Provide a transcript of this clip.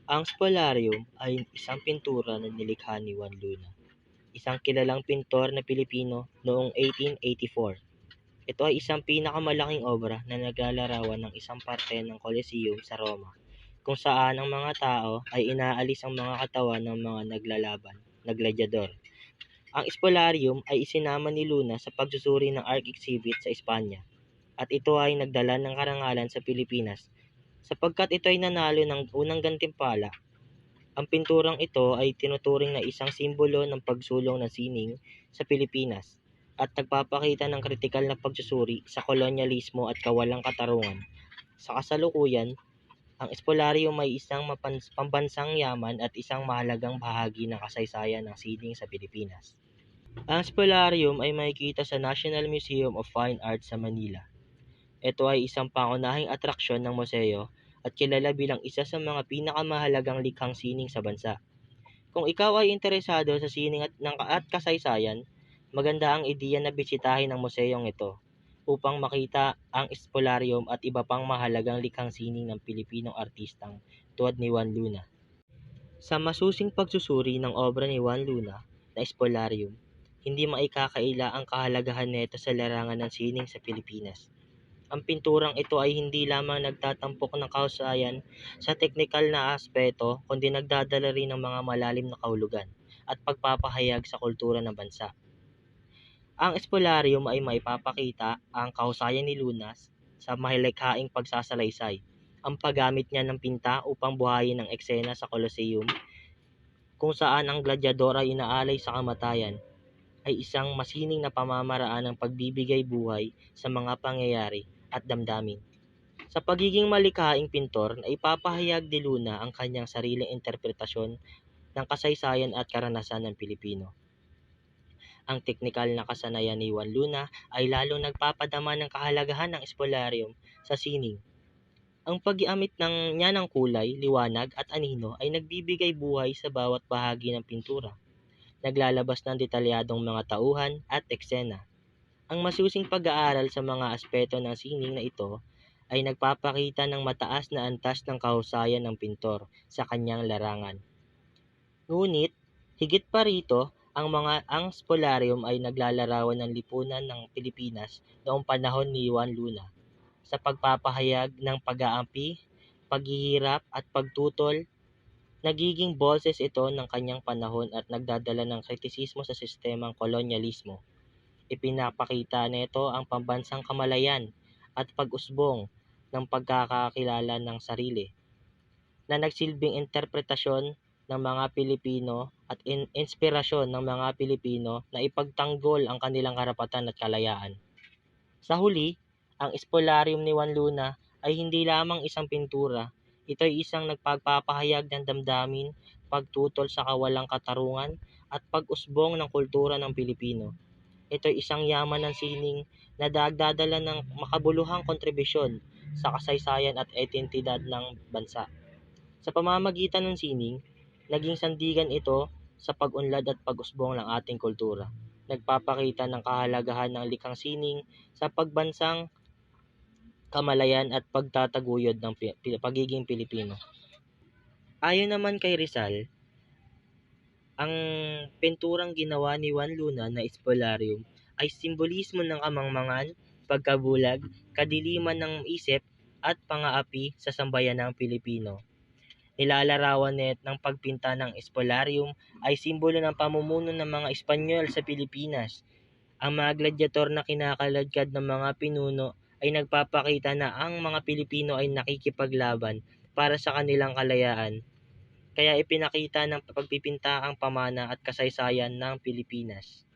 Ang spolarium ay isang pintura na nilikha ni Juan Luna, isang kilalang pintor na Pilipino noong 1884. Ito ay isang pinakamalaking obra na naglalarawan ng isang parte ng Colosseum sa Roma, kung saan ang mga tao ay inaalis ang mga katawan ng mga naglalaban na gladyador. Ang spolarium ay isinama ni Luna sa pagsusuri ng art exhibit sa Espanya, at ito ay nagdala ng karangalan sa Pilipinas sapagkat ito ay nanalo ng unang gantimpala. Ang pinturang ito ay tinuturing na isang simbolo ng pagsulong ng sining sa Pilipinas at nagpapakita ng kritikal na pagsusuri sa kolonyalismo at kawalang katarungan. Sa kasalukuyan, ang espolarium ay isang pambansang yaman at isang mahalagang bahagi ng kasaysayan ng sining sa Pilipinas. Ang spolarium ay makikita sa National Museum of Fine Arts sa Manila. Ito ay isang pangunahing atraksyon ng museo at kilala bilang isa sa mga pinakamahalagang likhang sining sa bansa. Kung ikaw ay interesado sa sining at kasaysayan, maganda ang ideya na bisitahin ang museyong ito upang makita ang espolarium at iba pang mahalagang likhang sining ng Pilipinong artistang tulad ni Juan Luna. Sa masusing pagsusuri ng obra ni Juan Luna na espolarium, hindi maikakaila ang kahalagahan nito sa larangan ng sining sa Pilipinas. Ang pinturang ito ay hindi lamang nagtatampok ng kahusayan sa teknikal na aspeto, kundi nagdadala rin ng mga malalim na kahulugan at pagpapahayag sa kultura ng bansa. Ang espolarium ay maipapakita ang kahusayan ni Lunas sa mahilikhaing pagsasalaysay, ang paggamit niya ng pinta upang buhayin ang eksena sa Colosseum kung saan ang gladyador ay inaalay sa kamatayan, ay isang masining na pamamaraan ng pagbibigay buhay sa mga pangyayari at damdamin. Sa pagiging malikhaing pintor, naipapahayag ni Luna ang kanyang sariling interpretasyon ng kasaysayan at karanasan ng Pilipino. Ang teknikal na kasanayan ni Juan Luna ay lalong nagpapadama ng kahalagahan ng espolarium sa sining. Ang pag-iamit niya ng kulay, liwanag at anino ay nagbibigay buhay sa bawat bahagi ng pintura. Naglalabas ng detalyadong mga tauhan at eksena. Ang masusing pag-aaral sa mga aspeto ng sining na ito ay nagpapakita ng mataas na antas ng kahusayan ng pintor sa kanyang larangan. Ngunit, higit pa rito, ang spolarium ay naglalarawan ng lipunan ng Pilipinas noong panahon ni Juan Luna sa pagpapahayag ng pag-aampi, paghihirap at pagtutol. Nagiging boses ito ng kanyang panahon at nagdadala ng kritisismo sa sistemang kolonyalismo. Ipinapakita nito ang pambansang kamalayan at pag-usbong ng pagkakakilala ng sarili, na nagsilbing interpretasyon ng mga Pilipino at inspirasyon ng mga Pilipino na ipagtanggol ang kanilang karapatan at kalayaan. Sa huli, ang espolarium ni Juan Luna ay hindi lamang isang pintura, ito ay isang nagpagpapahayag ng damdamin, pagtutol sa kawalang katarungan at pag-usbong ng kultura ng Pilipino. Ito ay isang yaman ng sining na nagdadala ng makabuluhang kontribusyon sa kasaysayan at identidad ng bansa. Sa pamamagitan ng sining, naging sandigan ito sa pag-unlad at pag-usbong ng ating kultura. Nagpapakita ng kahalagahan ng likhang sining sa pagbansang kamalayan at pagtataguyod ng pagiging Pilipino. Ayon naman kay Rizal, ang pinturang ginawa ni Juan Luna na espolarium ay simbolismo ng kamangmangan, pagkabulag, kadiliman ng isip at pang-aapi sa sambayanang Pilipino. Nilalarawan ng pagpinta ng espolarium ay simbolo ng pamumuno ng mga Espanyol sa Pilipinas. Ang mga gladyador na kinakaladkad ng mga pinuno ay nagpapakita na ang mga Pilipino ay nakikipaglaban para sa kanilang kalayaan. Kaya ipinakita ng pagpipinta ang pamana at kasaysayan ng Pilipinas.